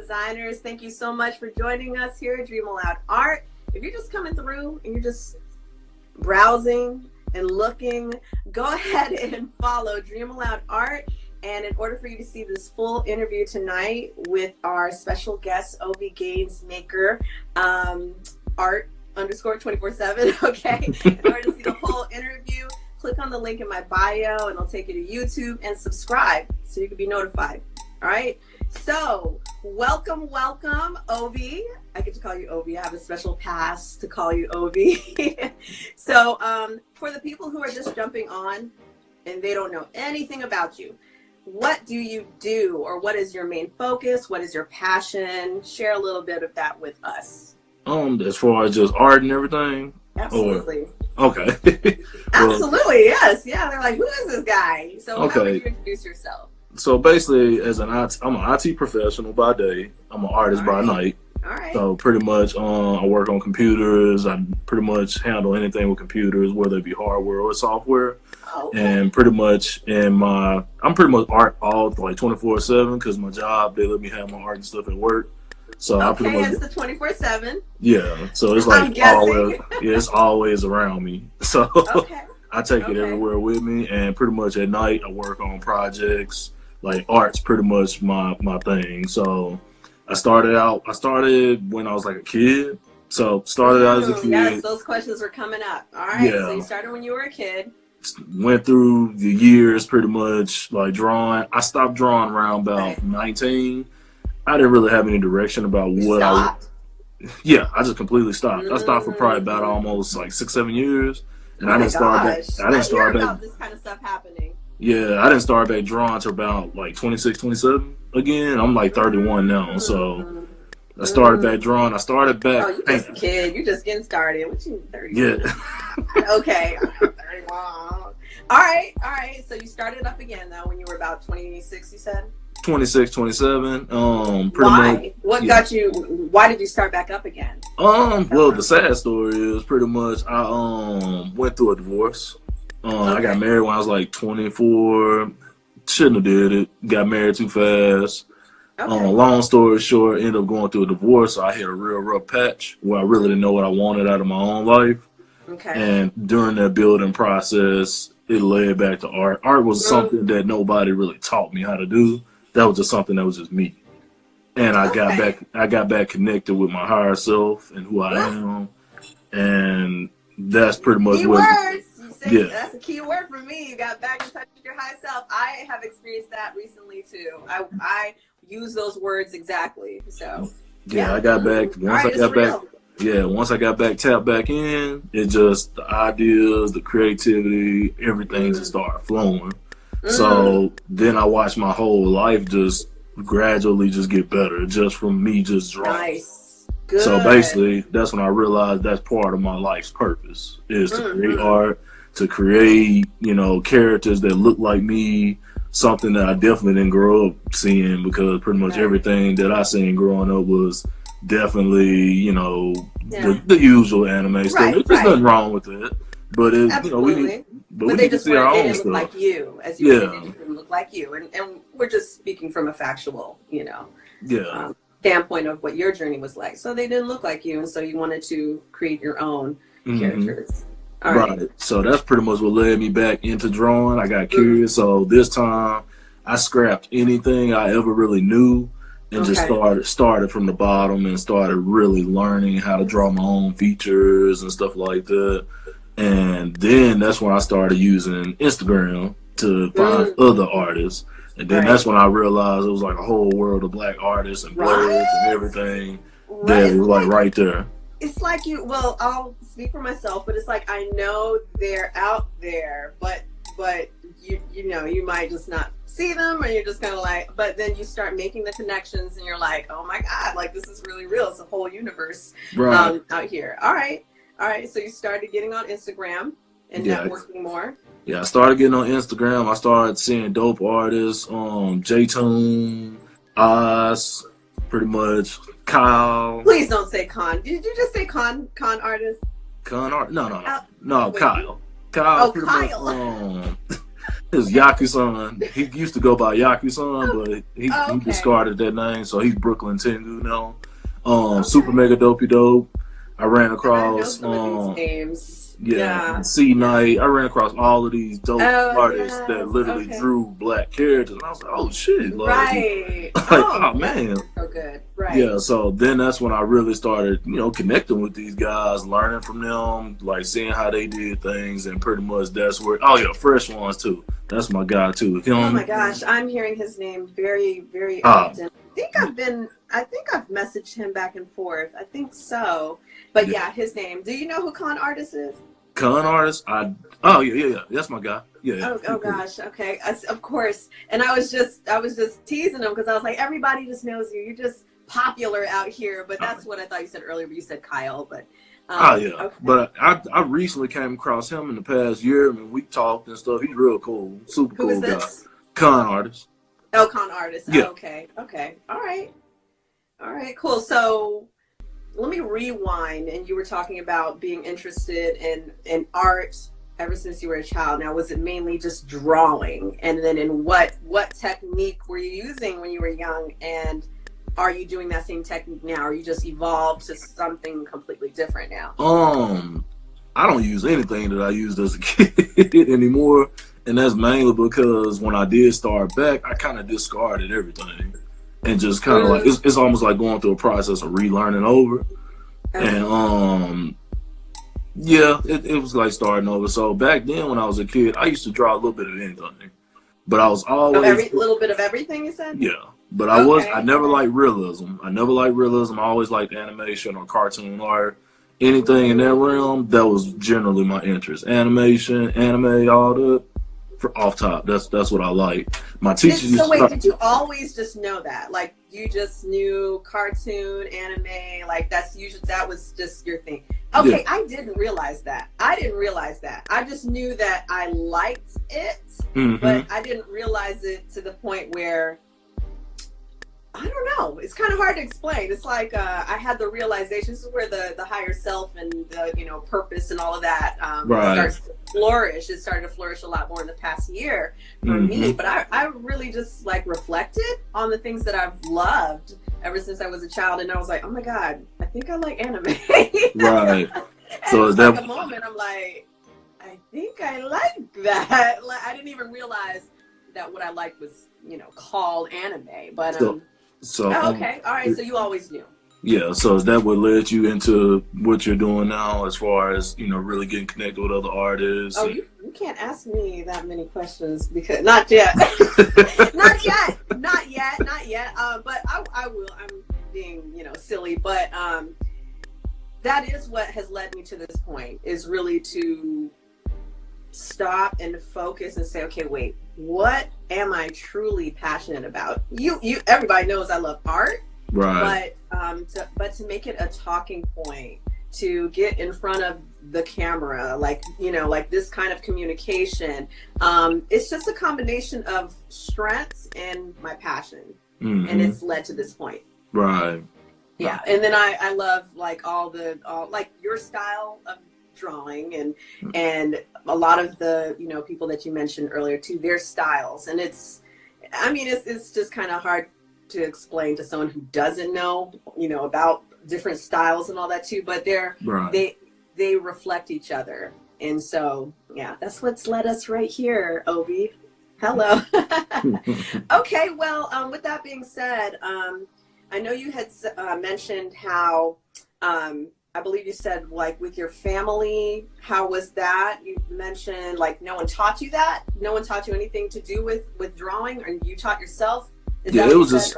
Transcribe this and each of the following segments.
designers. Thank you so much for joining us here at DreamAloud Art. If you're just coming through and you're just browsing and looking, go ahead and follow DreamAloud Art. And in order for you to see this full interview tonight with our special guest, Obi Gainsmaker, art underscore 24/7, okay? In order to see the whole interview, click on the link in my bio and it'll take you to YouTube, and subscribe so you can be notified. All right, so welcome, Obi. I get to call you Obi. I have a special pass to call you Obi. So for the people who are just jumping on and they don't know anything about you, what do you do, or what is your main focus? What is your passion? Share a little bit of that with us. As far as just art and everything? Absolutely. Okay. Well, absolutely, yes. Yeah, they're like, who is this guy? So okay. How would you introduce yourself? So basically, I'm an IT professional by day. I'm an artist by night. All right. So pretty much I work on computers. I pretty much handle anything with computers, whether it be hardware or software. Okay. And pretty much I'm pretty much art all like 24/7 because my job, they let me have my art and stuff at work. So I pretty much, it's the 24/7. Yeah, so it's like always, it's always around me. So okay. I take it everywhere with me, and pretty much at night I work on projects. Like art's pretty much my thing. So I started when I was like a kid. So started out as a kid. Yes, those questions were coming up. All right. Yeah. So you started when you were a kid. Went through the years pretty much like drawing. I stopped drawing around about 19. I didn't really have any direction about what I just completely stopped. I stopped for probably about almost like 6-7 years. And I didn't start back about this kind of stuff happening. Yeah, I didn't start back drawing until about like 26, 27 again. I'm like 31 now, so I started back drawing. I started back. Oh, you're just a kid. You're just getting started. What you 30? Yeah. Okay. 31. All right. So you started up again though when you were about 26. You said 26, 27. Why? Much, what got you? Why did you start back up again? Well, the sad story is pretty much I went through a divorce. I got married when I was like 24. Shouldn't have did it. Got married too fast. Okay. Long story short, ended up going through a divorce. So I hit a real rough patch where I really didn't know what I wanted out of my own life. Okay. And during that building process, it led back to art. Art was something that nobody really taught me how to do. That was just something that was just me. And I got back connected with my higher self and who I am. And that's pretty much that's a key word for me. You got back in touch with your high self. I have experienced that recently too. I use those words exactly. So I got back once I got back tapped back in, it just the ideas, the creativity, everything just started flowing. So then I watched my whole life just gradually just get better just from me just drawing. Nice. Good. So basically that's when I realized that's part of my life's purpose is to create art, to create, characters that look like me, something that I definitely didn't grow up seeing because pretty much everything that I seen growing up was definitely, the usual anime stuff. There's nothing wrong with it. But we need to see our own stuff. Like you, as you said, they didn't look like you. And we're just speaking from a factual, standpoint of what your journey was like. So they didn't look like you, and so you wanted to create your own characters. All right. So that's pretty much what led me back into drawing. I got curious. So this time I scrapped anything I ever really knew and just started from the bottom and started really learning how to draw my own features and stuff like that. And then that's when I started using Instagram to find other artists. And then that's when I realized it was like a whole world of black artists and blurbs and everything that was like right there. It's like I'll speak for myself, but it's like I know they're out there, but you might just not see them, or you're just kind of like, but then you start making the connections and you're like, oh my God, like this is really real. It's a whole universe out here. All right. So you started getting on Instagram and networking more. Yeah, I started getting on Instagram. I started seeing dope artists, J-Tune, Oz, pretty much, Kyle. Please don't say Con. Did you just say Con artist? No, Kyle. Kyle. Oh, Kyle. It's Yaku-san. He used to go by Yaku-san, but he Okay. discarded that name, so he's Brooklyn Tengu now. Super Okay. Mega Dopey Dope. I ran I know across some of these names. yeah, Yeah. C Night. I ran across all of these dope Oh artists that yes. literally Okay. drew black characters. And I was like, oh shit, Right. like Oh, oh yes, man. they're so good. Right. Yeah, so then that's when I really started, connecting with these guys, learning from them, like seeing how they did things, and pretty much that's where. Oh yeah, Fresh Ones too. That's my guy too. Oh my gosh, I'm hearing his name very, very Ah, often. I think I've messaged him back and forth. I think so. But yeah. yeah, his name. Do you know who Con Artist is? Con artist. Oh yeah. That's my guy. Yeah. Oh gosh. Okay. Of course. And I was just teasing him because I was like, everybody just knows you. You're just popular out here. But that's what I thought you said earlier. But you said Kyle. But Oh yeah, okay. but I recently came across him in the past year. I mean, we talked and stuff. He's real cool, super Who is cool guy. this? Con artist. Oh, Con Artist. Yeah. Oh, okay. Okay. All right. All right. Cool. So let me rewind. And you were talking about being interested in art ever since you were a child. Now, was it mainly just drawing? And then in what technique were you using when you were young? And are you doing that same technique now? Or you just evolved to something completely different now? I don't use anything that I used as a kid anymore, and that's mainly because when I did start back, I kind of discarded everything, and just kind of like it's almost like going through a process of relearning over. Okay. And yeah, it was like starting over. So back then when I was a kid, I used to draw a little bit of anything, but I was always every little bit of everything you said? yeah. But I never liked realism. I never liked realism. I always liked animation or cartoon art. Anything in that realm, that was generally my interest. Animation, anime, all that. Off top, that's what I like. My teacher. So wait, did you always just know that? Like you just knew cartoon, anime, like that was just your thing. Okay, yeah. I didn't realize that. I just knew that I liked it, but I didn't realize it to the point where I don't know. It's kind of hard to explain. It's like I had the realization. This is where the higher self and the purpose and all of that starts to flourish. It started to flourish a lot more in the past year for me. But I really just like reflected on the things that I've loved ever since I was a child, and I was like, oh my god, I think I like anime. Right. So it's like a moment. I'm like, I think I like that. Like I didn't even realize that what I liked was called anime, but So okay, all right. So you always knew. Yeah. So is that what led you into what you're doing now, as far as really getting connected with other artists? Oh, you can't ask me that many questions because not yet, not yet. But I will. I'm being silly, but that is what has led me to this point. Is really to stop and focus and say, okay, wait, what am I truly passionate about? Everybody knows I love art, right? But to make it a talking point, to get in front of the camera, like this kind of communication, it's just a combination of strengths and my passion, and it's led to this point. Right. Yeah, and then I love like all like your style of drawing and a lot of the people that you mentioned earlier too, their styles, and it's just kind of hard to explain to someone who doesn't know about different styles and all that too, but they reflect each other, and so yeah, that's what's led us right here. Obi, hello. Okay, well, with that being said, I know you had mentioned how I believe you said, like, with your family, how was that? You mentioned, like, no one taught you that? No one taught you anything to do with drawing, or you taught yourself? Yeah, it was just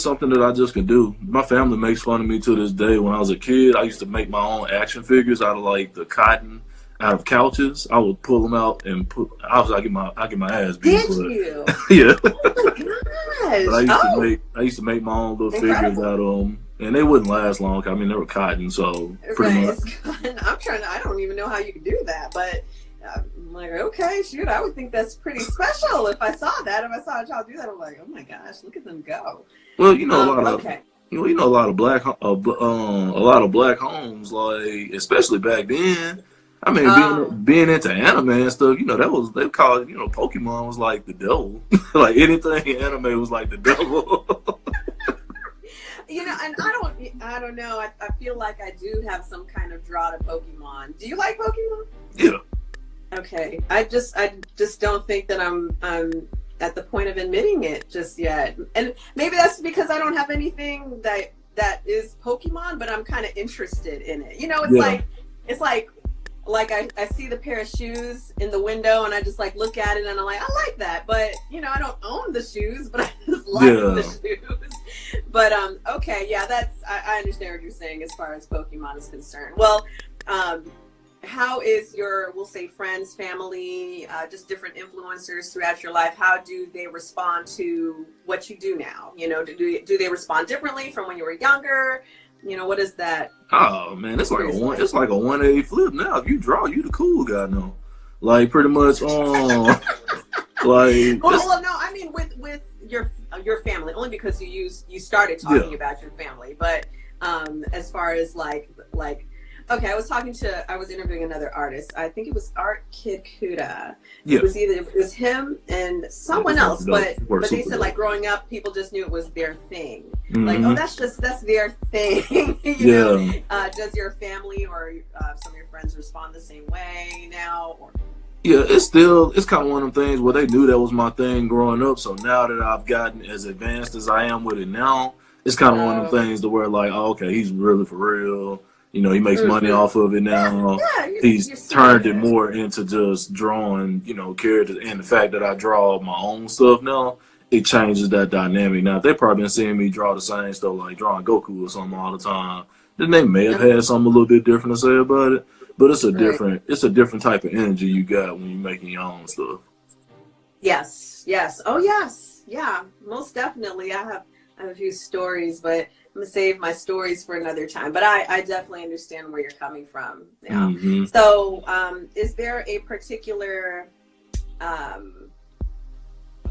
something that I just could do. My family makes fun of me to this day. When I was a kid, I used to make my own action figures out of, like, the cotton out of couches. I would pull them out and I get my ass beat. Did you? Yeah. Oh my gosh. But I used to make my own little figures out of them. And they wouldn't last long. I mean, they were cotton, so pretty much. I don't even know how you could do that, but I'm like, okay, shoot, I would think that's pretty special if I saw that. If I saw a child do that, I'm like, oh my gosh, look at them go. Well, a lot of black homes, like, especially back then, I mean, Oh. being into anime and stuff, you know, that was they called it, you know, Pokemon was like the devil. Like anything in anime was like the devil. You know, and I don't know. I feel like I do have some kind of draw to Pokemon. Do you like Pokemon? Yeah. Okay. I just don't think that I'm at the point of admitting it just yet. And maybe that's because I don't have anything that is Pokemon, but I'm kind of interested in it. You know, it's like I see the pair of shoes in the window and I just like look at it and I'm like, I like that. But you know, I don't own the shoes, but I just like the shoes. But okay, yeah, I understand what you're saying as far as Pokemon is concerned. Well, how is your, we'll say, friends, family, just different influencers throughout your life? How do they respond to what you do now? You know, do they respond differently from when you were younger? You know, what is that? Oh man, it's like a 180 flip now. If you draw, you the cool guy now. Like pretty much like well, no, I mean with your family, only because you started talking about your family, but as far as like okay, I was interviewing another artist. I think it was Art Kid Kuda. Yeah. It was him and someone else, but they said like growing up, people just knew it was their thing. Mm-hmm. Like, oh, that's their thing. you know? Does your family or some of your friends respond the same way now? Or? Yeah, it's kind of one of them things where they knew that was my thing growing up. So now that I've gotten as advanced as I am with it now, it's kind of one of them things to where like, oh, okay, he's really for real. You know, he makes money off of it now. He's turned it more into just drawing, you know, characters. And the fact that I draw my own stuff now, it changes that dynamic. Now, if they probably been seeing me draw the same stuff, like drawing Goku or something all the time, then they may have had something a little bit different to say about it. But it's a different type of energy you got when you're making your own stuff. Yes. Oh, yes. Yeah, most definitely. I have a few stories, but I'm gonna save my stories for another time, but I definitely understand where you're coming from. Yeah. Mm-hmm. So, is there a particular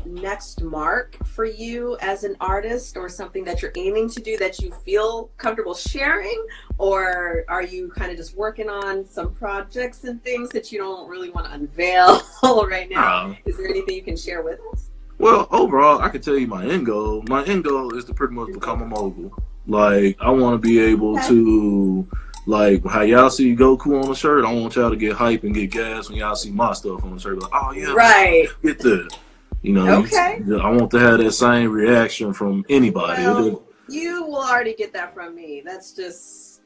next mark for you as an artist, or something that you're aiming to do that you feel comfortable sharing, or are you kind of just working on some projects and things that you don't really want to unveil right now? Is there anything you can share with us? Well, overall, I can tell you my end goal. My end goal is to pretty much become a mogul. Like, I want to be able to, like, how y'all see Goku on the shirt, I want y'all to get hype and get gas when y'all see my stuff on the shirt. Like, oh, yeah, right. Get that. You know, I want to have that same reaction from anybody. Well, you will already get that from me. That's just,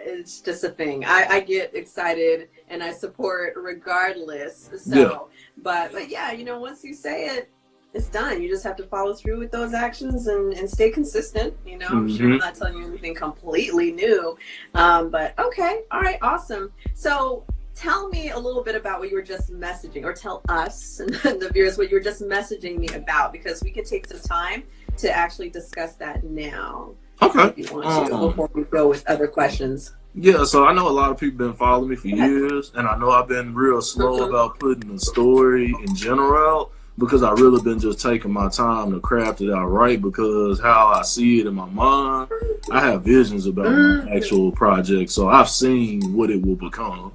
it's just a thing. I get excited and I support regardless. So, but yeah, you know, once you say it, it's done. You just have to follow through with those actions and stay consistent. You know, I'm sure I'm not telling you anything completely new. But okay. All right. Awesome. So tell me a little bit about what you were just messaging, or tell us and the viewers what you were just messaging me about, because we could take some time to actually discuss that now. Okay. If you want to, before we go with other questions. Yeah, so I know a lot of people been following me for years, and I know I've been real slow about putting the story in general, because I really been just taking my time to craft it out right, because how I see it in my mind, I have visions about my actual project, so I've seen what it will become.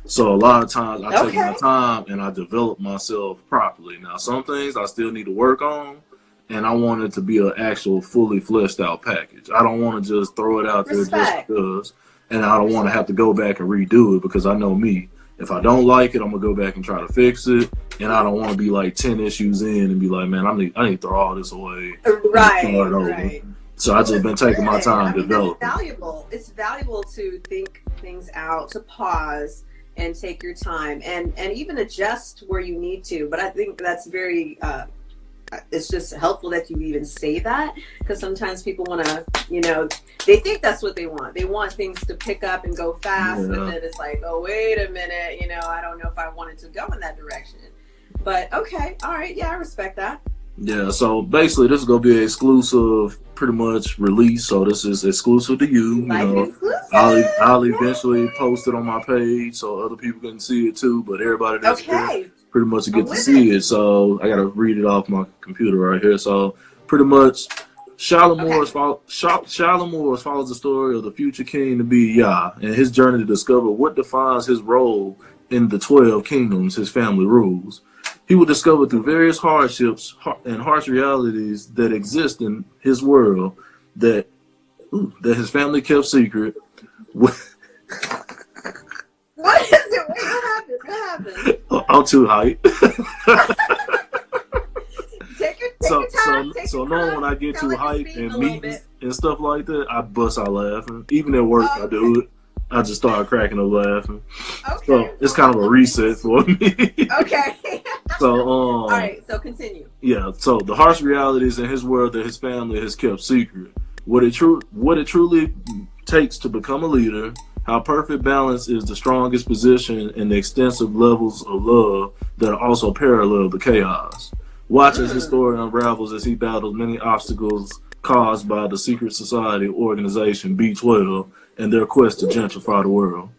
So a lot of times I take my time and I develop myself properly. Now, some things I still need to work on, and I want it to be an actual fully fleshed out package. I don't want to just throw it out there just because, and I don't want to have to go back and redo it, because I know me. If I don't like it, I'm gonna go back and try to fix it, and I don't want to be like 10 issues in and be like, man, I need to throw all this away. Right. So I just been taking my time developing. It's valuable to think things out, to pause and take your time, and even adjust where you need to. But I think that's very it's just helpful that you even say that, because sometimes people want to, you know, they think that's what they want. They want things to pick up and go fast, but then it's like, oh, wait a minute, you know, I don't know if I wanted to go in that direction. But okay, all right, yeah, I respect that. Yeah, so basically this is going to be an exclusive pretty much release, so this is exclusive to you. You know, I'll eventually post it on my page so other people can see it too, but everybody that's here pretty much get to see it. So I got to read it off my computer right here. So pretty much Shalimores follows the story of the future king to be Yah and his journey to discover what defines his role in the 12 kingdoms his family rules. He will discover through various hardships and harsh realities that exist in his world that his family kept secret. What is it? Wait, what happened? What happened? I'm too hyped. Take your time. So knowing when I get too hyped and meetings and stuff like that, I bust out laughing. Even at work, I do it. I just start cracking up laughing. Okay. So it's kind of a reset for me. Okay. So all right. So continue. Yeah. So the harsh realities in his world that his family has kept secret. What it truly takes to become a leader. How perfect balance is the strongest position, and the extensive levels of love that also parallel the chaos. Watch as his story unravels as he battles many obstacles caused by the secret society organization B12 and their quest to gentrify the world.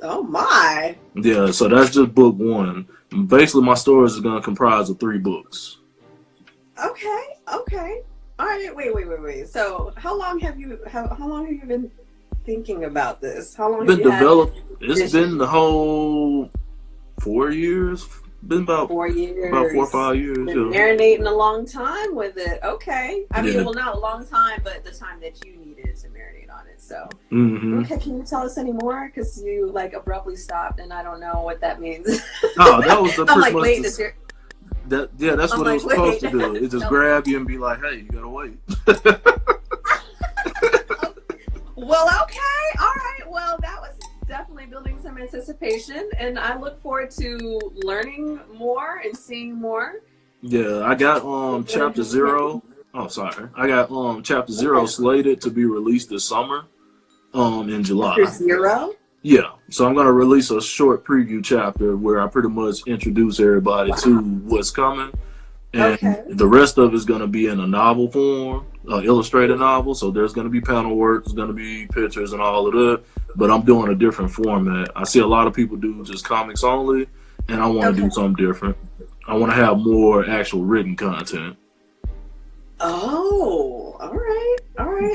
Oh my. Yeah, so that's just book one. Basically, my stories is going to comprise of 3 books. Okay. All right. Wait. So how long have you been thinking about this? How long have you developed? It's been the whole 4 years. Been about 4 years. About 4 or 5 years. Been marinating a long time with it. Okay. I mean, well, not a long time, but the time that you needed to marinate on it. So, okay, can you tell us any more? Because you like abruptly stopped, and I don't know what that means. Oh, that was the. I'm like, wait, that's what it was supposed to do. It just grab you and be like, "Hey, you gotta wait." Well, okay, all right. Well, that was definitely building some anticipation, and I look forward to learning more and seeing more. Yeah, I got chapter 0. Oh, sorry. I got chapter 0 slated to be released this summer, in July. Chapter 0? Yeah. So I'm gonna release a short preview chapter where I pretty much introduce everybody to what's coming. And the rest of it's going to be in a novel form, illustrated novel. So there's going to be panel work, there's going to be pictures and all of that. But I'm doing a different format. I see a lot of people do just comics only, and I want to do something different. I want to have more actual written content. Oh, all right.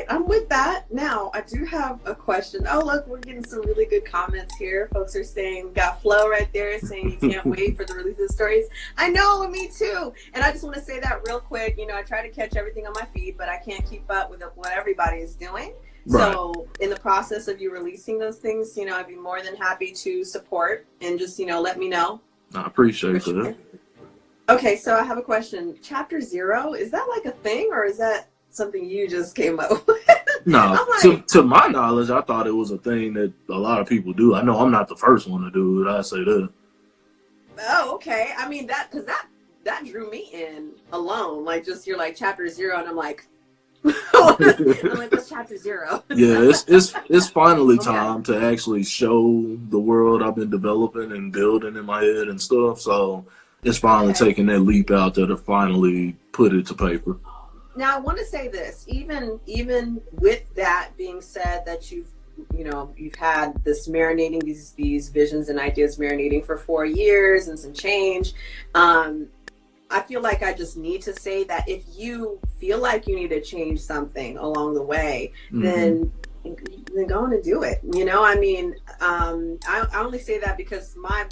I'm with that. Now, I do have a question. Oh, look, we're getting some really good comments here. Folks are saying, got Flo right there saying you can't wait for the release of the stories. I know, me too. And I just want to say that real quick. You know, I try to catch everything on my feed, but I can't keep up with what everybody is doing. Right. So in the process of you releasing those things, you know, I'd be more than happy to support and just, you know, let me know. I appreciate that. Okay, so I have a question. Chapter 0, is that like a thing, or is that something you just came up with? No, like, to my knowledge, I thought it was a thing that a lot of people do. I know I'm not the first one to do it. I say that. Oh, okay. I mean, because that drew me in alone. Like, just you're like chapter 0, and I'm like, what's chapter 0? Yeah, it's finally time to actually show the world I've been developing and building in my head and stuff. So it's finally taking that leap out there to finally put it to paper. Now, I want to say this, even with that being said, that you've had this marinating, these visions and ideas marinating for 4 years and some change. I feel like I just need to say that if you feel like you need to change something along the way, then go on and do it. You know, I mean, I only say that because my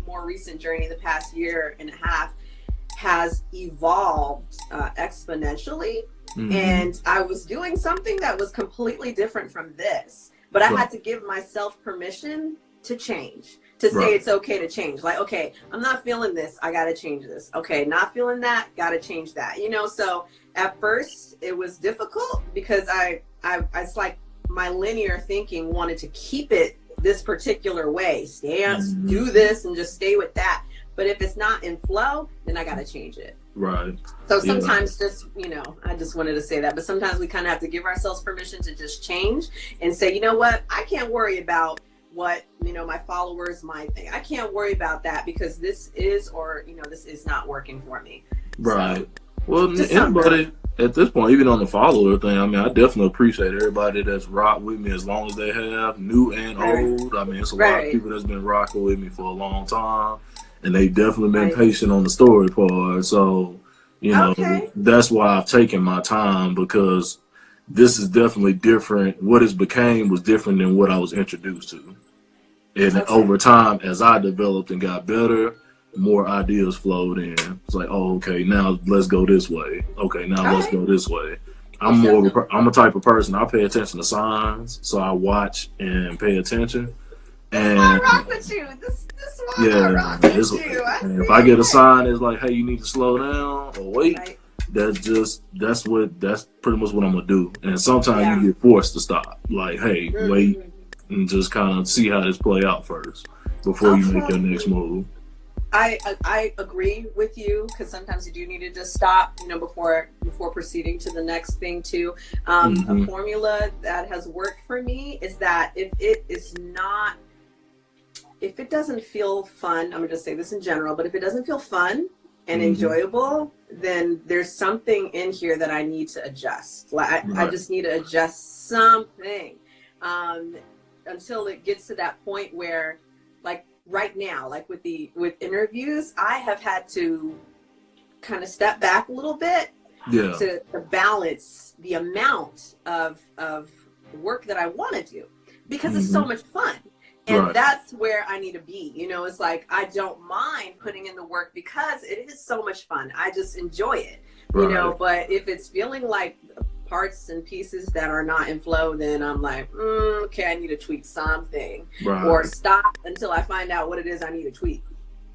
more recent journey the past year and a half has evolved exponentially. And I was doing something that was completely different from this, but I had to give myself permission to change, to say it's okay to change. Like, okay, I'm not feeling this, I gotta change this. Okay, not feeling that, gotta change that. You know, so at first it was difficult because it's like my linear thinking wanted to keep it this particular way, do this and just stay with that. But if it's not in flow, then I gotta change it. Right. So sometimes just, you know, I just wanted to say that, but sometimes we kind of have to give ourselves permission to just change and say, you know what, I can't worry about what, you know, my followers might think. I can't worry about that because this is not working for me. Right. So, well, anybody at this point, even on the follower thing, I mean, I definitely appreciate everybody that's rocked with me as long as they have, new and old. I mean, it's a lot of people that's been rocking with me for a long time. And they definitely been patient on the story part. So, You know, Okay. that's why I've taken my time, because this is definitely different. What it became was different than what I was introduced to. And Okay. over time, as I developed and got better, more ideas flowed in. It's like, oh, okay, now let's go this way. Okay, now All let's right. go this way. Most definitely. I'm a type of person. I pay attention to signs, so I watch and pay attention. This is why I And rock with you. This is why I yeah, rock with you. I and if I see get a it. sign that's like, hey, you need to slow down or wait, Right. that's pretty much what I'm gonna do. And sometimes Yeah. you get forced to stop. Like, hey, wait, Mhm. and just kind of see how this play out first before you make your next Okay. move. I agree with you, because sometimes you do need to just stop, before proceeding to the next thing too. A Hmm. formula that has worked for me is that if it doesn't feel fun, I'm gonna just say this in general, but if it doesn't feel fun and Hmm. enjoyable, then there's something in here that I need to adjust. Like I Right. just need to adjust something, um, until it gets to that point where, like right now, like with interviews, I have had to kind of step back a little bit Yeah. to balance the amount of work that I want to do, because it's so Hmm. much fun. And Right. that's where I need to be. It's like I don't mind putting in the work because it is so much fun. I just enjoy it. Right. But if it's feeling like parts and pieces that are not in flow, then I'm like, okay, I need to tweak something, or Right. stop until I find out what it is I need to tweak.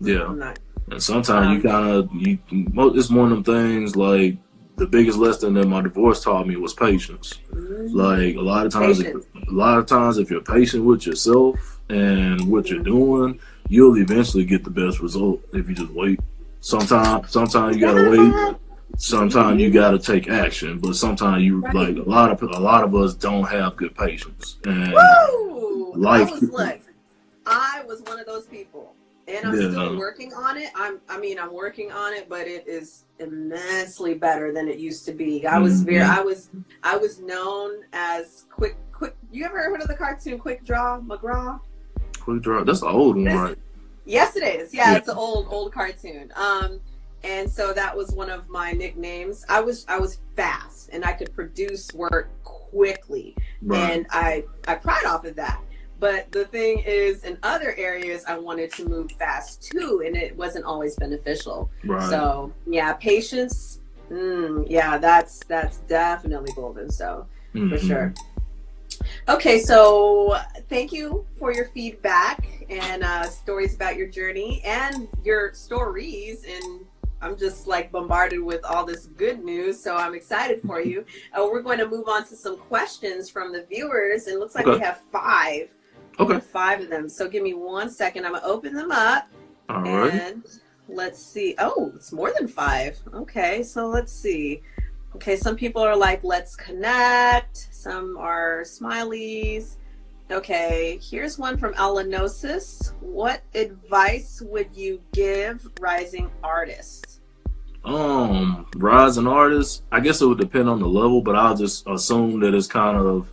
Yeah. I'm not. And sometimes you Um, kind of it's one of them things. Like, the biggest lesson that my divorce taught me was patience. Like, Patience. a lot of times, if you're patient with yourself and what you're doing, you'll eventually get the best result if you just wait. Sometimes you gotta wait. Yeah. Sometimes you gotta take action. But sometimes you, like, Right. a lot of us don't have good patience, and Woo! life. I was one of those people, and I'm still Yeah. working on it. I'm working on it, but it is immensely better than it used to be. Hmm. I was known as quick. You ever heard of the cartoon Quick Draw McGraw? Quick draw. That's the old one, This, right? yes, it is. Yeah, Yeah. it's an old cartoon. And so that was one of my nicknames. I was fast, and I could produce work quickly, Right. and I pride off of that. But the thing is, in other areas, I wanted to move fast too, and it wasn't always beneficial. Right. So yeah, patience. Yeah, that's definitely golden. So for Hmm. sure. Okay, so thank you for your feedback and stories about your journey and your stories. And I'm just like bombarded with all this good news, so I'm excited for you. We're going to move on to some questions from the viewers, and it looks like we Okay. have five. We Okay. have five of them. So give me 1 second. I'm gonna open them up, All right. and let's see. Oh, it's more than five. Okay, so let's see. Okay, some people are like, let's connect. Some are smileys. Okay, here's one from Alanosis. What advice would you give rising artists? Rising artists. I guess it would depend on the level, but I'll just assume that it's kind of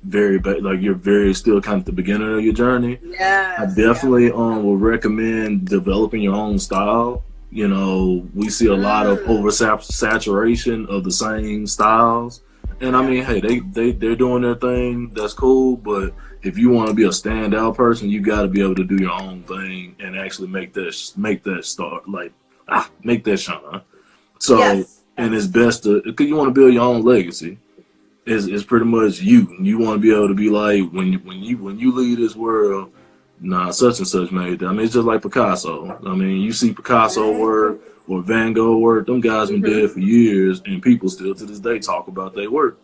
like you're very still kind of at the beginning of your journey. I Yes, yeah. definitely will recommend developing your own style. We see a lot of oversaturation of the same styles, and I Yeah. mean, hey, they're doing their thing. That's cool, but if you want to be a standout person, you got to be able to do your own thing and actually make that start, like, make that shine. So, Yes. and it's Yes. best to, because you want to build your own legacy. It's pretty much you. You want to be able to be like, when you leave this world, nah, such and such made that. I mean, it's just like Picasso. I mean, you see Picasso work or Van Gogh work. Them guys been Mm-hmm. dead for years, and people still to this day talk about their work.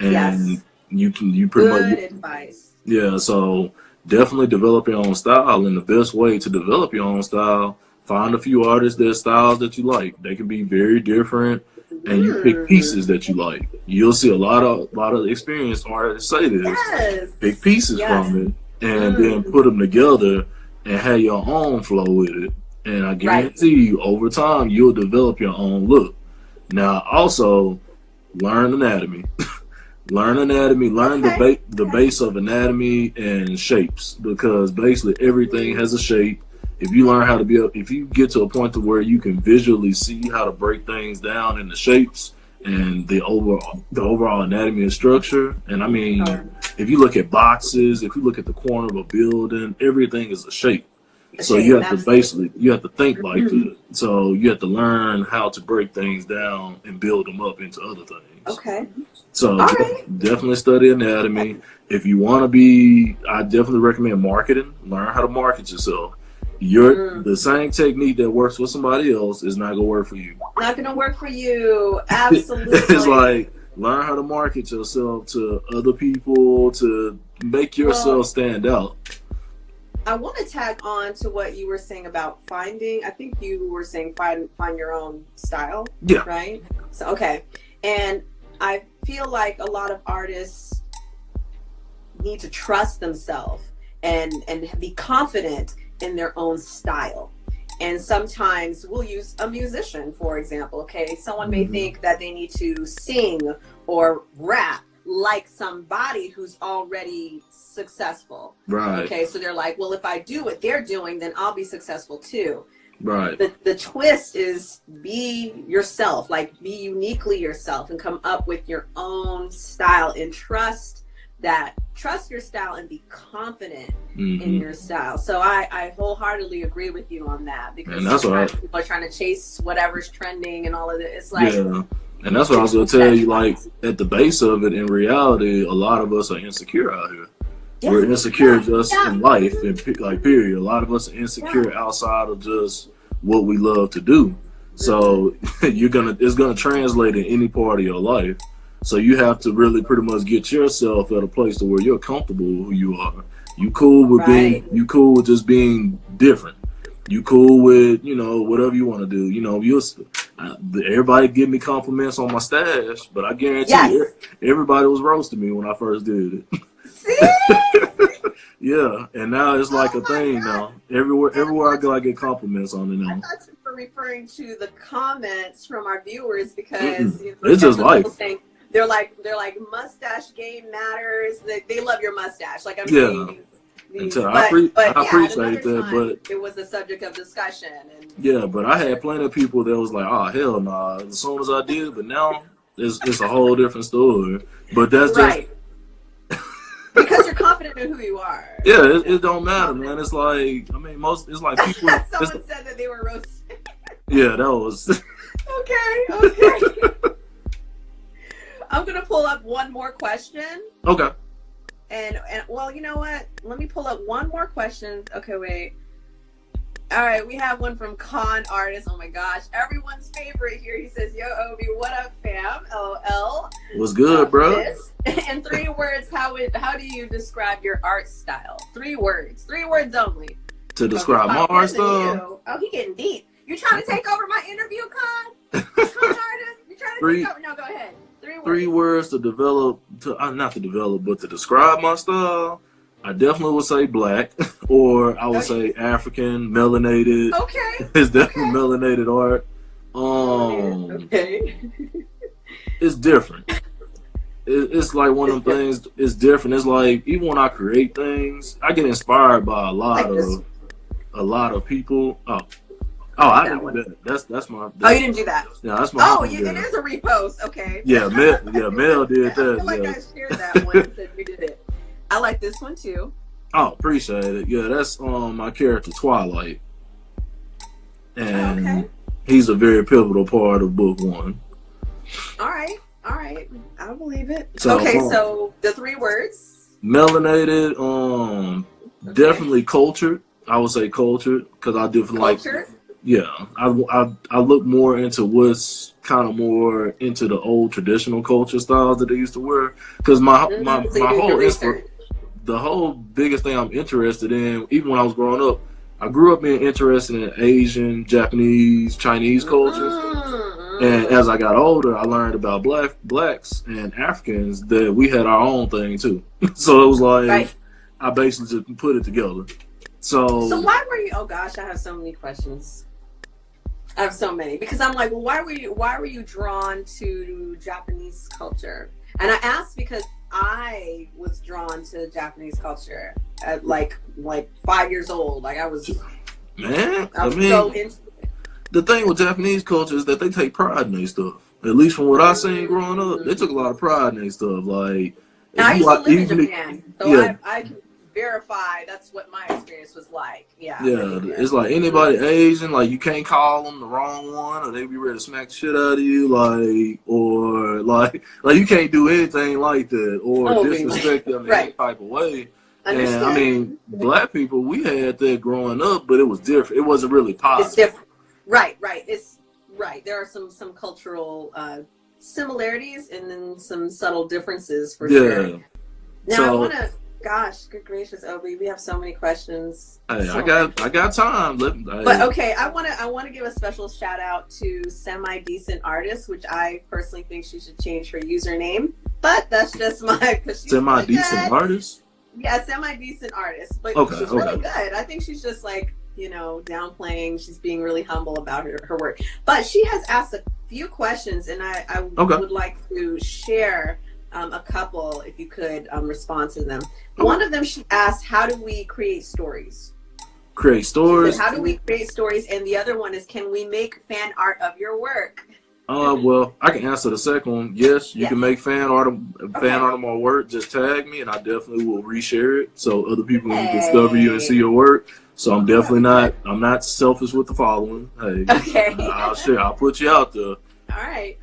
And Yes. you pretty Good much, advice. yeah. So definitely develop your own style, and the best way to develop your own style, find a few artists, their styles that you like. They can be very different, and you pick pieces Mm. that you like. You'll see a lot of experienced artists say this. Pick Yes. pieces Yes. from it, and then Mm. put them together and have your own flow with it. And I Right. guarantee you, over time, you'll develop your own look. Now, also learn anatomy. Learn anatomy. Learn Okay. the base of anatomy and shapes, because basically everything has a shape, if you learn how to if you get to a point to where you can visually see how to break things down in the shapes and the overall anatomy and structure. And I mean, if you look at boxes, if you look at the corner of a building, everything is a shape. So you have to basically, you have to think like that. So you have to learn how to break things down and build them up into other things. Okay. So definitely study anatomy. If you want to be, I definitely recommend marketing. Learn how to market yourself. The same technique that works for somebody else is not gonna work for you. Not gonna work for you. Absolutely. It's like, learn how to market yourself to other people to make yourself stand out. I want to tag on to what you were saying about finding. I think you were saying find your own style. Yeah. Right. So okay, and I feel like a lot of artists need to trust themselves and be confident in their own style. And sometimes we'll use a musician, for example. Okay, someone may think that they need to sing or rap like somebody who's already successful. Right. Okay, so they're like, well, if I do what they're doing, then I'll be successful too. Right. The twist is be yourself, like be uniquely yourself and come up with your own style and trust your style and be confident in your style. So I wholeheartedly agree with you on that, because sometimes people are trying to chase whatever's trending and all of it. It's like, yeah. And that's what I was going to tell you, like, at the base of it, in reality, a lot of us are insecure out here. Yeah. We're insecure just in life, and like, period. A lot of us are insecure outside of just what we love to do. So it's gonna translate in any part of your life. So you have to really pretty much get yourself at a place to where you're comfortable with who you are. You cool with you cool with just being different. You cool with, whatever you want to do. Everybody give me compliments on my stash, but I guarantee you, everybody was roasting me when I first did it. See? Yeah, and now it's like a thing now. Everywhere I go, I get compliments on it now. I thought you were referring to the comments from our viewers, because it's just like they're like mustache game matters. They love your mustache. Like I'm saying. I appreciate that, but it was a subject of discussion. But I had plenty of people that was like, "Oh hell nah!" As soon as I did, but now it's a whole different story. But that's just because you're confident in who you are. Yeah, it don't matter, man. It's like, I mean, it's like people. Someone said that they were roasted. Yeah, that was. Okay. I'm gonna pull up one more question. Okay. And well, you know what? Let me pull up one more question. Okay, wait. All right, we have one from Con Artist. Oh my gosh, everyone's favorite here. He says, "Yo, Obi, what up, fam? LOL. What's good, bro?" In 3 words, how do you describe your art style? 3 words. 3 words only. To describe my art style? Oh, he getting deep. You trying to take over my interview, Con? Con Artist? You trying to take over? No, go ahead. 3 words. 3 words to describe my style. I definitely would say black, or I would say African, melanated. Okay. It's definitely melanated art. It's different. It's like one of them things. It's different. It's like, even when I create things, I get inspired by a lot of people. I didn't do that. That's my. You didn't do that. Yeah, that's my. It is a repost. Okay. Yeah, Mel did that. I feel like I shared that one and said you did it. I like this one too. Oh, appreciate it. Yeah, that's my character Twilight, and he's a very pivotal part of book 1. All right, I believe it. So, so the 3 words: melanated, definitely cultured. I would say cultured, because I definitely cultured? I look more into what's kind of more into the old traditional culture styles that they used to wear, because the whole biggest thing I'm interested in, even when I was growing up, I grew up being interested in Asian, Japanese, Chinese cultures. And as I got older, I learned about blacks and Africans, that we had our own thing too. So it was like, I basically just put it together. So why were you? Oh gosh, I have so many questions. I have so many, because I'm like, well, why were you drawn to Japanese culture? And I asked because I was drawn to Japanese culture at like 5 years old. Like I was Man, I I'm mean, so into it. the thing with Japanese culture is that they take pride in their stuff. At least from what I seen growing up, they took a lot of pride in their stuff. Like, Now, if I you used to like, live in even if, Japan, so yeah, I can verify that's what my experience was like. Yeah, yeah, living there. it's like anybody Asian, like you can't call them the wrong one, or they be ready to smack the shit out of you, like, or like you can't do anything like that, or Oh, really? disrespect them in any Right. type of way. And I Understood. mean, black people, we had that growing up, but it was different. It wasn't really It's positive. different. Right, right. It's right. There are some cultural similarities and then some subtle differences for sure. Yeah. Now I So, want to. Gosh, good gracious, Obi, we have so many questions. hey, So I got time. But okay, I want to give a special shout out to Semi Decent Artist, which I personally think she should change her username. But that's just my because she's Semi really decent good. artist. Yeah, Semi Decent Artist, but Okay, she's really good. I think she's just like downplaying. She's being really humble about her work. But she has asked a few questions, and I would like to share a couple if you could respond to them. One of them she asked, "How do we create stories?" Create stories. How do we create stories? And the other one is, can we make fan art of your work? Well, I can answer the second one. Yes, you can make fan art of my work. Just tag me, and I definitely will reshare it so other people can discover you and see your work. So I'm definitely not. I'm not selfish with the following. Hey, okay. I'll share. I'll put you out there. All right.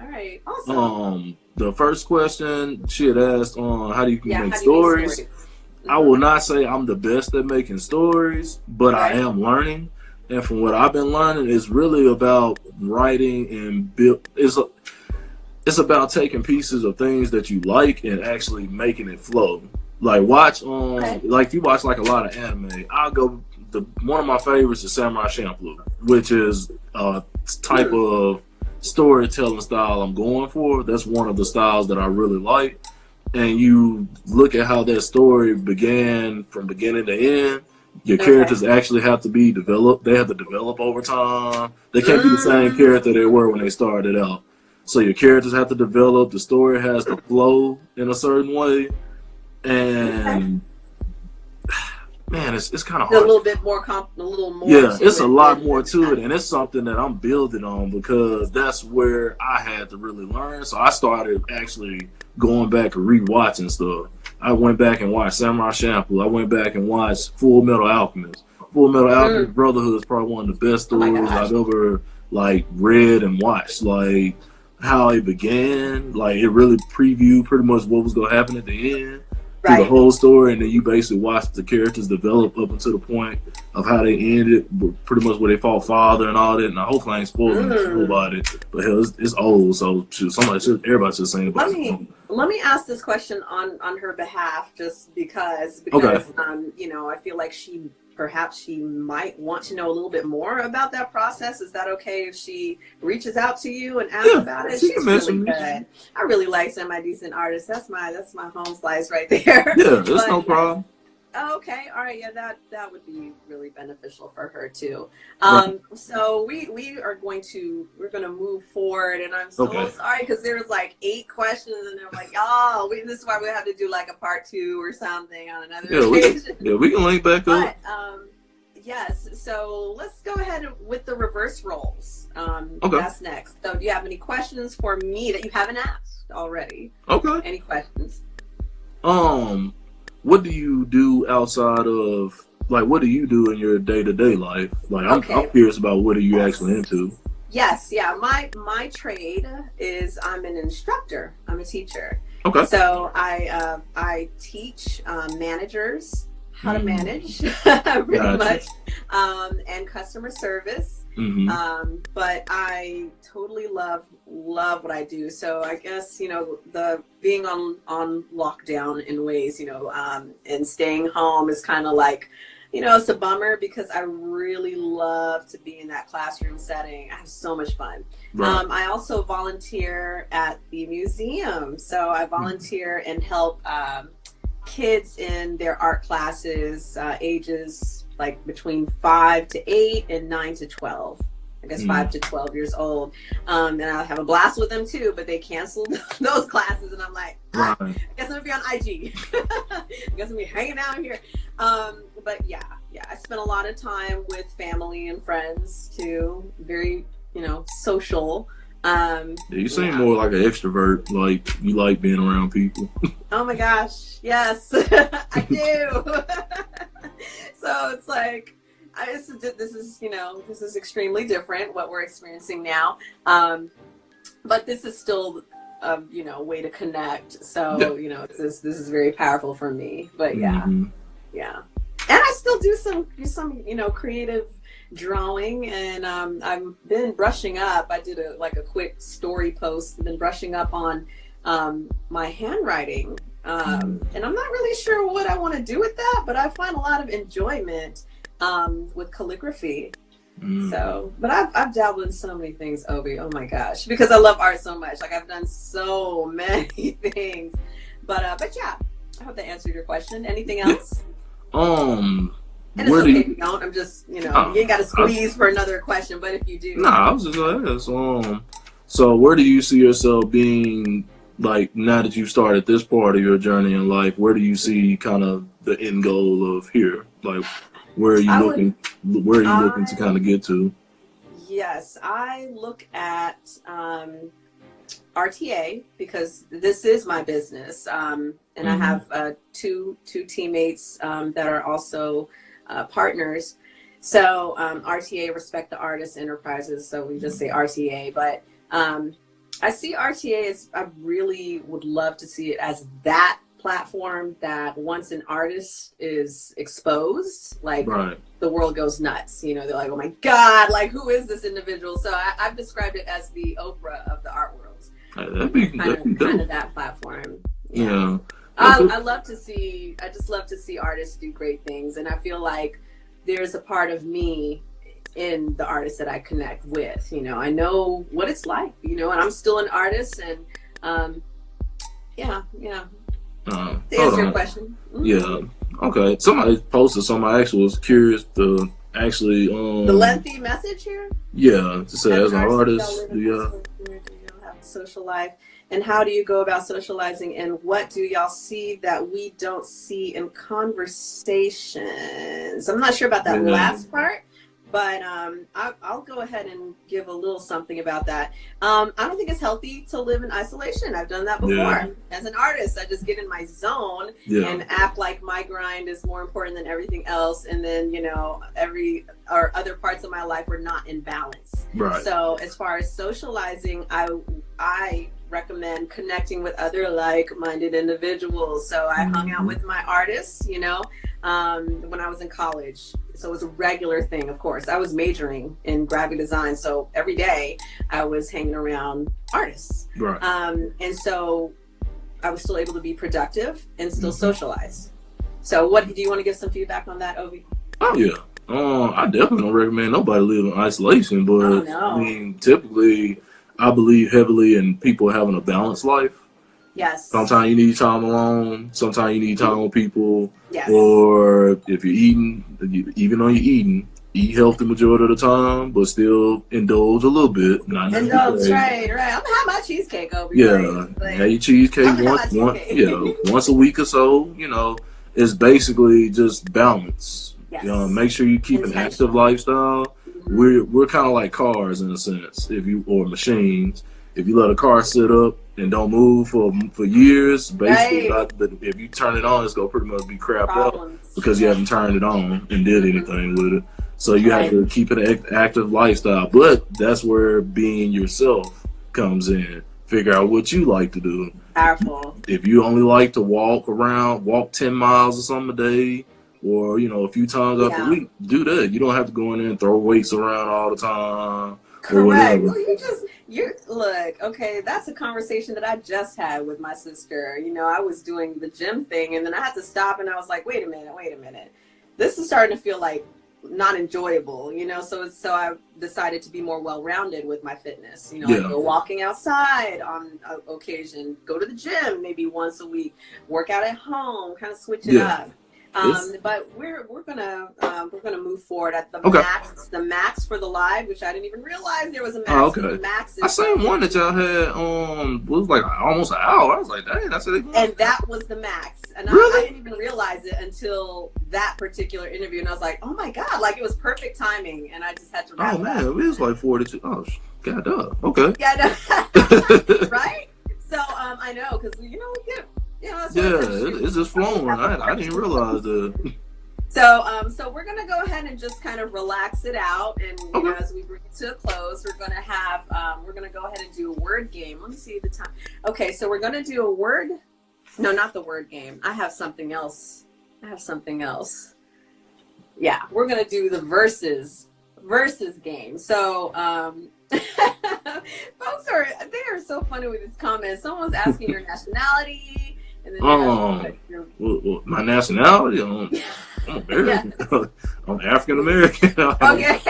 Awesome. The first question she had asked on how do you make stories. I will not say I'm the best at making stories, but I am learning. And from what I've been learning, it's really about writing and build. It's about taking pieces of things that you like and actually making it flow. Like like you watch like a lot of anime. One of my favorites is Samurai Champloo, which is a type of storytelling style I'm going for. That's one of the styles that I really like. And you look at how that story began from beginning to end. Your characters actually have to be developed. They have to develop over time. They can't be the same character they were when they started out. So your characters have to develop. The story has to flow in a certain way. And man, it's kind of hard. A little bit more, a little more. Yeah, it's a lot more to it, and it's something that I'm building on because that's where I had to really learn. So I started actually going back and rewatching stuff. I went back and watched Samurai Champloo. I went back and watched Full Metal Alchemist. Full Metal Alchemist Brotherhood is probably one of the best stories I've ever read and watched. Like how it began, it really previewed pretty much what was going to happen at the end. Through the whole story, and then you basically watch the characters develop up until the point of how they ended, pretty much where they fought father and all that. And hopefully I ain't spoiling about it, but hell, it's old, so everybody should sing about it. Let me ask this question on her behalf, just because I feel like perhaps she might want to know a little bit more about that process. Is that okay if she reaches out to you and asks about it? She's really good. I really like Semi Decent Artist. That's my home slice right there. Yeah, that's no problem. Oh, okay, all right, yeah, that would be really beneficial for her too. So we're going to move forward, and I'm so sorry because there's 8 questions, and they're like, this is why we have to do a part 2 or something on another occasion. We can link back up. Yes, so let's go ahead with the reverse roles. That's next. So do you have any questions for me that you haven't asked already? Okay. Any questions? What do you do outside of what do you do in your day-to-day life? I'm curious about what are you actually into? Yes, yeah. My trade is I'm an instructor. I'm a teacher. Okay. So I teach managers how to manage pretty much, and customer service. But I totally love what I do. So I guess the being on lockdown in ways, and staying home is kind of it's a bummer because I really love to be in that classroom setting. I have so much fun. Right. I also volunteer at the museum. So I volunteer and help kids in their art classes, ages between 5 to 8 and 9 to 12. guess 5 to 12 years old. And I have a blast with them too, but they canceled those classes, and I'm like, I guess I'm gonna be on IG. I guess I'm gonna be hanging out here. But yeah, I spent a lot of time with family and friends too. Very, social. You seem more like an extrovert. Like you like being around people. Oh my gosh, yes, I do. So it's like, this is extremely different what we're experiencing now. But this is still a way to connect. So this is very powerful for me. But yeah, and I still do some creative drawing, and I've been brushing up. I did a quick story post. I've been brushing up on my handwriting, and I'm not really sure what I want to do with that, but I find a lot of enjoyment with calligraphy. So, but I've dabbled in so many things, Obi. Oh my gosh, because I love art so much. Like, I've done so many things. But yeah, I hope that answered your question. Anything else? And it's okay if you don't. I'm just, you ain't got to squeeze for another question, but if you do. I was just going to ask, so where do you see yourself being, like, now that you've started this part of your journey in life, where do you see kind of the end goal of here? Like, where are you looking to kind of get to? Yes, I look at RTA, because this is my business. And I have two teammates that are also partners. So RTA, Respect the Artist Enterprises, so we just say RTA. But I see RTA as, I really would love to see it as that platform that once an artist is exposed, like the world goes nuts. They're like, oh my God, like, who is this individual? So I've described it as the Oprah of the art world. That'd be kind of that platform. Yeah. I just love to see artists do great things, and I feel like there's a part of me in the artists that I connect with. I know what it's like, and I'm still an artist, and to answer your question. Yeah. Okay. Somebody posted something. I actually was curious to actually the lengthy message here. Yeah, to say as an artist, do you have a social life? And how do you go about socializing? And what do y'all see that we don't see in conversations? I'm not sure about that last part, but I'll go ahead and give a little something about that. I don't think it's healthy to live in isolation. I've done that before. Yeah. As an artist, I just get in my zone and act like my grind is more important than everything else. And then, other parts of my life are not in balance. Right. So as far as socializing, I recommend connecting with other like-minded individuals. So I hung out with my artists, when I was in college. So it was a regular thing, of course. I was majoring in graphic design, so every day I was hanging around artists. Right. And so I was still able to be productive and still socialize. So what do you want to give some feedback on that, Obi? Oh, yeah. I definitely don't recommend nobody live in isolation, but I mean, typically I believe heavily in people having a balanced life. Yes. Sometimes you need time alone. Sometimes you need time with people. Yes. Or if you're eating, even though you're eating, eat healthy majority of the time, but still indulge a little bit. Indulge, right. I'm gonna have my cheesecake over here. Yeah, have your cheesecake once a week or so. It's basically just balance. Yes. Make sure you keep an active lifestyle. We're kind of like cars in a sense, or machines. If you let a car sit up and don't move for years, basically, if you turn it on, it's gonna pretty much be crapped out because you haven't turned it on and did anything with it. So you have to keep an active lifestyle. But that's where being yourself comes in. Figure out what you like to do. Powerful. If you only like to walk 10 miles or something a day, or a few times out the week, do that. You don't have to go in there and throw weights around all the time. Correct. Well, look, okay, that's a conversation that I just had with my sister. I was doing the gym thing, and then I had to stop, and I was like, wait a minute. This is starting to feel like not enjoyable, so I decided to be more well-rounded with my fitness. Go walking outside on occasion, go to the gym maybe once a week, work out at home, kind of switch it up. But we're gonna move forward at the okay. max. The max for the live, which I didn't even realize there was a max. Oh, okay. The max is I seen one that y'all had was like almost an hour. I was like, dang, that's it. And that was the max. And really? I didn't even realize it until that particular interview. And I was like, oh my God, like it was perfect timing. And I just had to wrap it up. It was like 42. Oh, God, duh. Okay. Yeah, no. Right? So I know, because we get, that's it's just flowing. I didn't realize that. So we're gonna go ahead and just kind of relax it out, and as we bring it to a close, we're gonna have we're gonna go ahead and do a word game. Let me see the time. Okay, so we're gonna do a word. No, not the word game. I have something else. Yeah, we're gonna do the versus game. So folks they are so funny with these comments. Someone's asking your nationality, and then my nationality. I'm American. Yeah. I'm African American. Okay.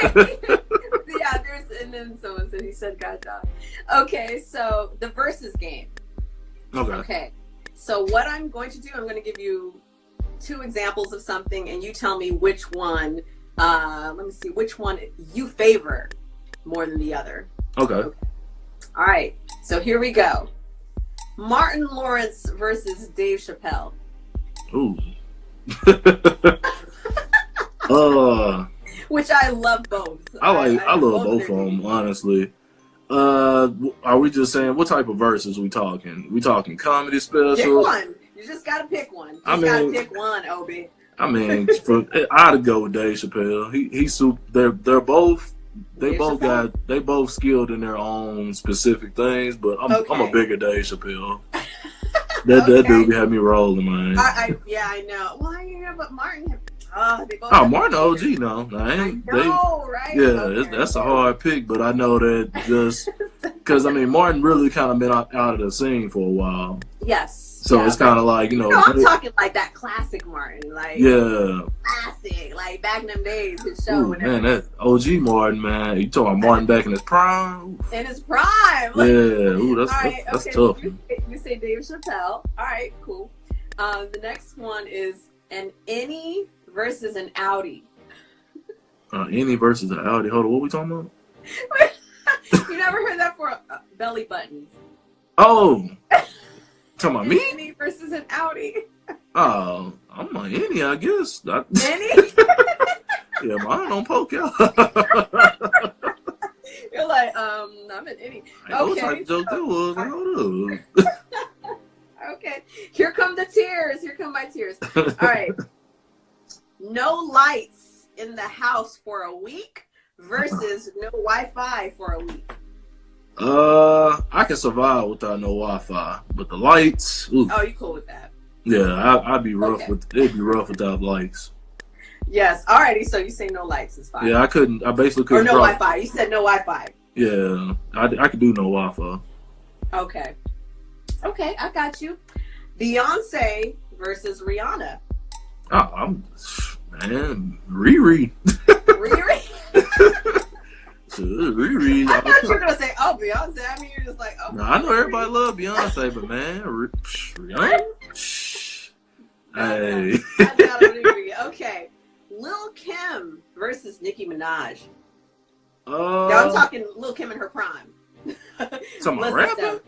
Yeah, and then someone said he said God dog. Okay, so the versus game. Okay. So what I'm going to do, I'm going to give you 2 examples of something, and you tell me which one. Let me see which one you favor more than the other. Okay. All right. So here we go. Martin Lawrence versus Dave Chappelle. Ooh. Which I love both. I love both of them, honestly. Are we just saying what type of verses we talking? We talking comedy special? Pick one. You just gotta pick one. Gotta pick one, Obi. I mean, I'd go with Dave Chappelle. He's super. They're both. They both skilled in their own specific things, but I'm a bigger Dave Chappelle. That dude had me rolling, man. I know. Well, but Martin. Martin OG, no. Right? Yeah, okay. That's a hard pick, but I know that just because Martin really kind of been out of the scene for a while. Yes. So it's kind of like I'm talking like that classic Martin, like classic, like back in them days, his show. Ooh, man, that OG Martin, man. You talking about Martin back in his prime? In his prime. Yeah. Ooh, that's tough. So you say Dave Chappelle. All right, cool. The next one is an innie versus an outie. Innie versus an outie. Hold on, what are we talking about? You never heard that for belly buttons? Oh. Talking about me? Innie versus an outie. Oh, I'm an innie, I guess. Innie? Yeah, mine don't poke out. You're like, I'm an innie. What type of joke that was? Hold up. Okay, here come the tears. Here come my tears. All right. No lights in the house for a week versus no Wi-Fi for a week. I can survive without no Wi-Fi, but the lights. Oof. Oh, you cool with that? Yeah, I'd be rough it'd be rough without lights. Yes. Alrighty. So you say no lights is fine. Yeah, I basically couldn't. Or no Wi-Fi. You said no Wi-Fi. Yeah, I could do no Wi-Fi. Okay, I got you. Beyonce versus Rihanna. I'm Riri. Riri. Riri. I thought you were gonna say, "Oh, Beyonce." I mean, you're just like, "Oh." No, I know everybody love Beyonce, but man, Rihanna. Hey. Okay, Lil Kim versus Nicki Minaj. Now I'm talking Lil Kim in her prime. Talking about rapping?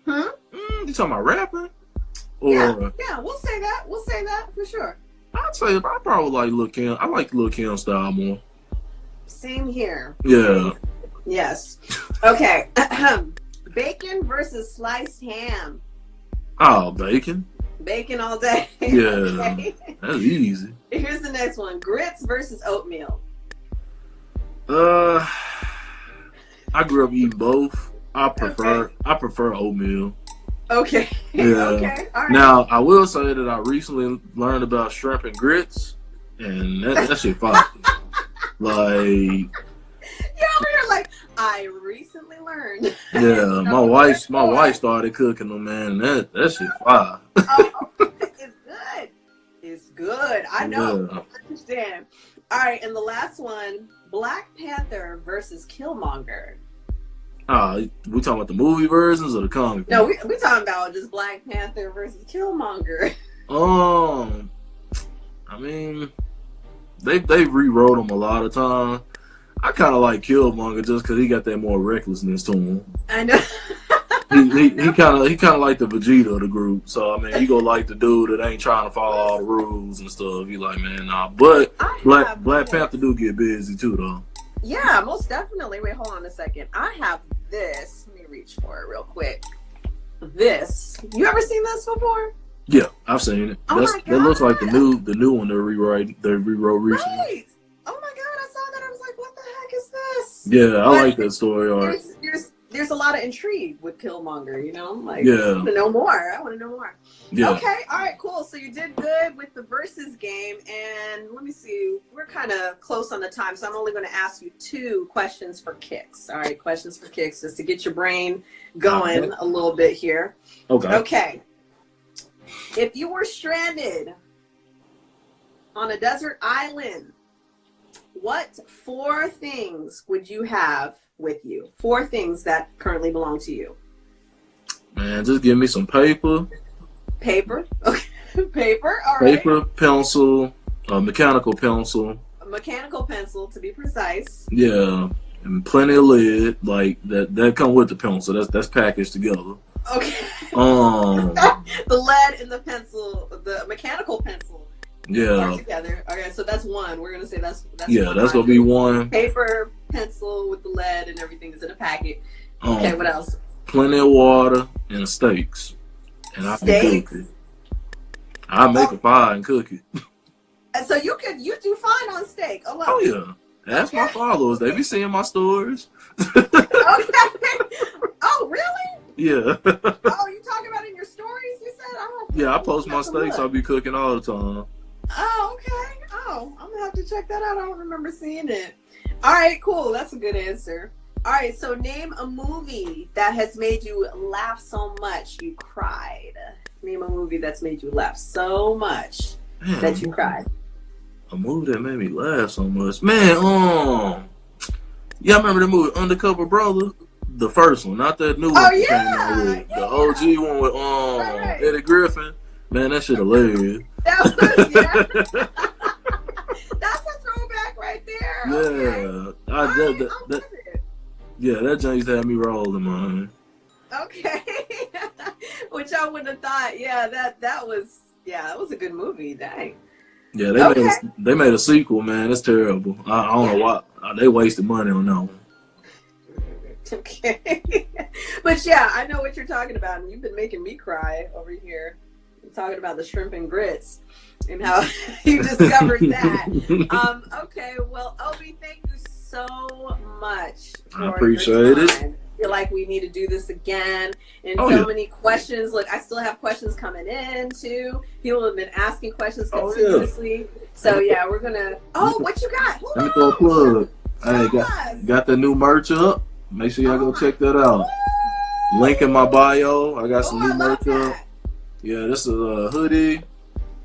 You talking about rapping? Or yeah, we'll say that. We'll say that for sure. I'd say I probably like Lil Kim. I like Lil Kim style more. Same here. Yeah. Yes. Okay. Bacon versus sliced ham. Oh, bacon. Bacon all day. Yeah. Okay. That's easy. Here's the next one. Grits versus oatmeal. I grew up eating both. I prefer oatmeal. Okay. Yeah. Okay. All right. Now I will say that I recently learned about shrimp and grits, and that shit fire. Like, you're over here like, I recently learned. Yeah, my wife started cooking them, man. And that shit fire. Oh, it's good. It's good. I know. Yeah. I understand. All right, and the last one, Black Panther versus Killmonger. We talking about the movie versions or the comic? No, we talking about just Black Panther versus Killmonger. I mean, they rewrote him a lot of times. I kind of like Killmonger just because he got that more recklessness to him. I know. He kind of like the Vegeta of the group. So I mean, he go like the dude that ain't trying to follow all the rules and stuff. He like, man, nah. But Black Panther do get busy too, though. Yeah, most definitely. Wait, hold on a second. I have this. Let me reach for it real quick. This. You ever seen this before? Yeah, I've seen it. Oh That looks like the new one they rewrote recently. Right. Oh my god, I saw that. I was like, what the heck is this? Yeah, I like that story arc. There's a lot of intrigue with Killmonger, you know? Like, yeah. I want to know more. I want to know more. Yeah. Okay, all right, cool. So you did good with the versus game, and let me see. We're kind of close on the time, so I'm only going to ask you 2 questions for kicks. All right, questions for kicks, just to get your brain going a little bit here. Okay. If you were stranded on a desert island, what 4 things would you have with you? 4 things that currently belong to you. Man, just give me some paper. Paper? Okay. Paper, all right. Paper, pencil, mechanical pencil. A mechanical pencil, to be precise. Yeah, and plenty of lead. Like, that come with the pencil. That's packaged together. Okay. The lead and the pencil, the mechanical pencil. Yeah. Are together. Okay, so that's 1. We're gonna say that's yeah, one. That's gonna be 1. Paper, pencil with the lead and everything is in a packet. Okay, what else? Plenty of water and steaks. And I can cook it. I make a pie and cook it. And so you do fine on steak. Oh, well. Oh yeah. Ask my followers. They be seeing my stories. Okay. Oh, really? Yeah. Oh, you talking about in your stories? You said, yeah, I post my steaks. I'll be cooking all the time. Oh, okay. Oh, I'm gonna have to check that out. I don't remember seeing it. All right, cool. That's a good answer. All right, so name a movie that has made you laugh so much you cried. Name a movie that's made you laugh so much that you cried. A movie that made me laugh so much, man. Yeah, I remember the movie Undercover Brother, the first one, not that new one. Oh yeah, the OG one with right. Eddie Griffin. Man, that shit hilarious. That was, yeah. That's a throwback right there. Yeah, Okay. Yeah, that joint used to have me rolling, man. Okay. Which I would have thought, yeah, that was a good movie. Dang. Yeah, they made a sequel, man. It's terrible. I don't know why. They wasted money on that one. Okay. But yeah, I know what you're talking about. And you've been making me cry over here. I'm talking about the shrimp and grits and how you discovered that. Okay, well, Obi, thank you so much for I appreciate it. I feel like we need to do this again. And many questions. Look, I still have questions coming in too. People have been asking questions continuously. So yeah, we're gonna. Oh, what you got? Let me throw a plug. Hey, got the new merch up. Make sure y'all go check that out. Link in my bio. I got some new merch up. Yeah, this is a hoodie.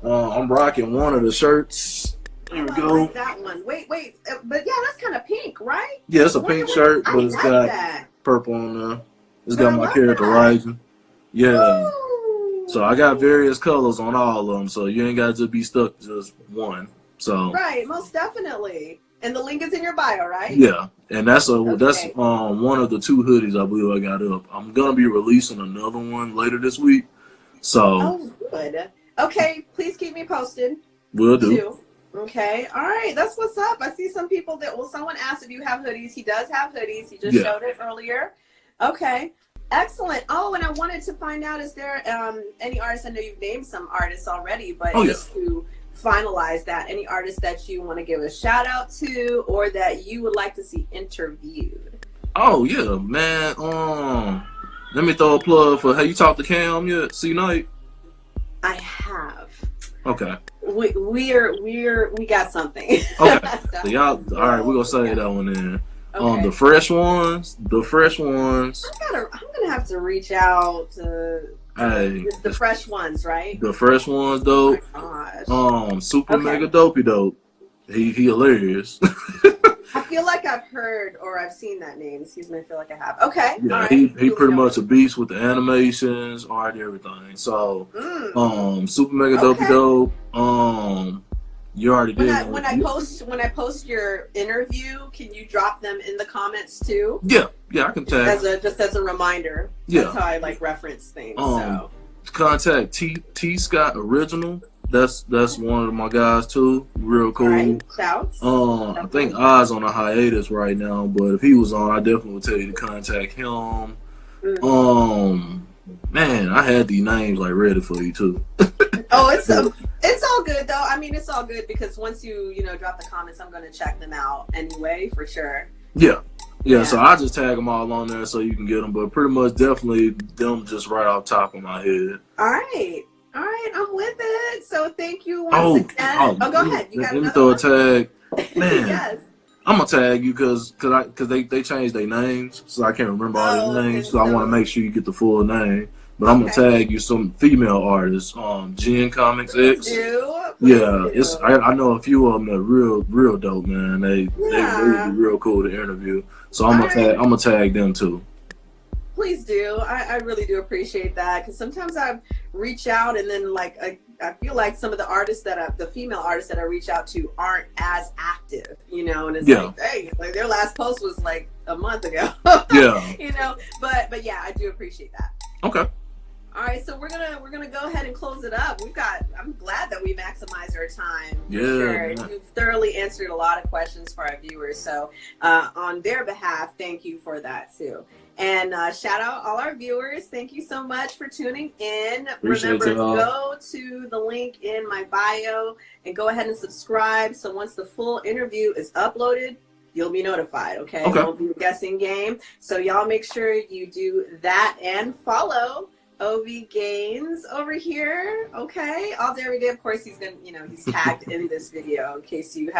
I'm rocking one of the shirts. Here we go. Like that one. Wait. But yeah, that's kind of pink, right? Yeah, it's a pink shirt, but it's got purple on there. It's got my character rising. Yeah. Ooh. So I got various colors on all of them, so you ain't got to be stuck just one. So right, most definitely. And the link is in your bio, right? Yeah, and that's one of the 2 hoodies I believe I got up. I'm gonna be releasing another one later this week. So good. Okay, please keep me posted. Will do. Okay, all right, that's what's up. I see some people someone asked if you have hoodies. He does have hoodies. He just showed it earlier. Okay, excellent. Oh, and I wanted to find out, is there any artists? I know you've named some artists already, but just to finalize that, any artists that you want to give a shout out to or that you would like to see interviewed? Oh yeah, man. Let me throw a plug for. Have you talked to Cam yet? C-Night? I have. Okay. We got something. Okay. So y'all, all right. We're gonna say that one then. Okay. The fresh ones. I'm gonna have to reach out to. It's the fresh ones, right? The fresh ones, though. Oh my gosh. Super Mega Dopey Dope. He hilarious. I feel like I've heard or I've seen that name. Excuse me, I feel like I have. Okay. Yeah, right. he pretty much a beast with the animations, art, everything. So, Super Mega Dopey Dope. You already When did. I post your interview, can you drop them in the comments too? Yeah, I can tag. Just as a reminder. Yeah. That's how I like reference things. So contact T Scott Original. That's one of my guys too. Real cool. Right. Shouts. I think Oz on a hiatus right now, but if he was on, I definitely would tell you to contact him. Man, I had these names like ready for you too. Oh, it's all good though. I mean, it's all good because once you drop the comments, I'm gonna check them out anyway for sure. Yeah. So I just tag them all on there so you can get them, but pretty much definitely them just right off top of my head. All right, I'm with it. So thank you once again. Oh, go ahead. You got let me throw a tag, man. Yes. I'm gonna tag you because they changed their names, so I can't remember all their names. So I want to make sure you get the full name. But I'm gonna tag you some female artists, Gen Comics X. Please do. I know a few of them that are real dope, man. They would be real cool to interview. So I'm gonna tag them too. Please do. I really do appreciate that because sometimes I reach out and then I feel like some of the female artists that I reach out to aren't as active, and it's like, hey, like their last post was like a month ago. But yeah, I do appreciate that. Okay. All right, so we're gonna go ahead and close it up. I'm glad that we maximized our time. For sure. You've thoroughly answered a lot of questions for our viewers. So on their behalf, thank you for that too. And shout out all our viewers. Thank you so much for tuning in. Remember, go to the link in my bio and go ahead and subscribe. So once the full interview is uploaded, you'll be notified. Okay. It won't be a guessing game. So y'all make sure you do that and follow OV Gaines over here. Okay. All day, every day. Of course, he's he's tagged in this video in case you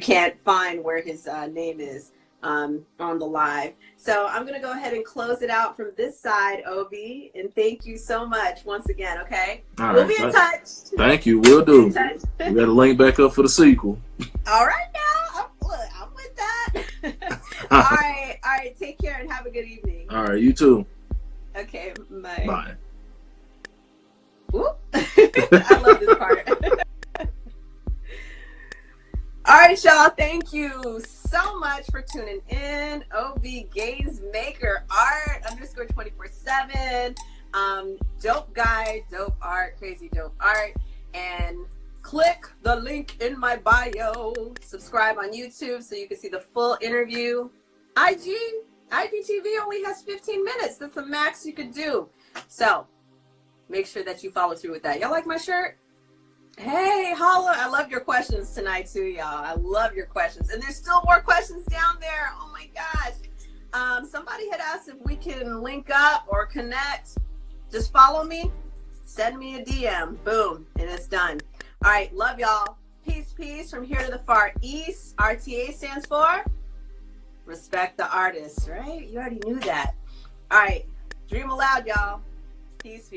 can't find where his name is on the live. So I'm gonna go ahead and close it out from this side, OV, and thank you so much once again. Okay. We'll be in touch. Thank you. We'll do. We got to link back up for the sequel. All right now. I'm with that. All right. Take care and have a good evening. All right. You too. Okay, bye. Bye. Whoop. I love this part. All right, y'all. Thank you so much for tuning in. OV Gaines Maker Art _24/7. Dope guy, dope art, crazy dope art. And click the link in my bio. Subscribe on YouTube so you can see the full interview. IGTV only has 15 minutes. That's the max you could do. So make sure that you follow through with that. Y'all like my shirt? Hey, holla. I love your questions tonight too, y'all. I love your questions. And there's still more questions down there. Oh my gosh. Somebody had asked if we can link up or connect. Just follow me. Send me a DM. Boom. And it's done. All right. Love y'all. Peace from here to the far east. RTA stands for respect the artist, right? You already knew that. All right. Dream aloud, y'all. Peace.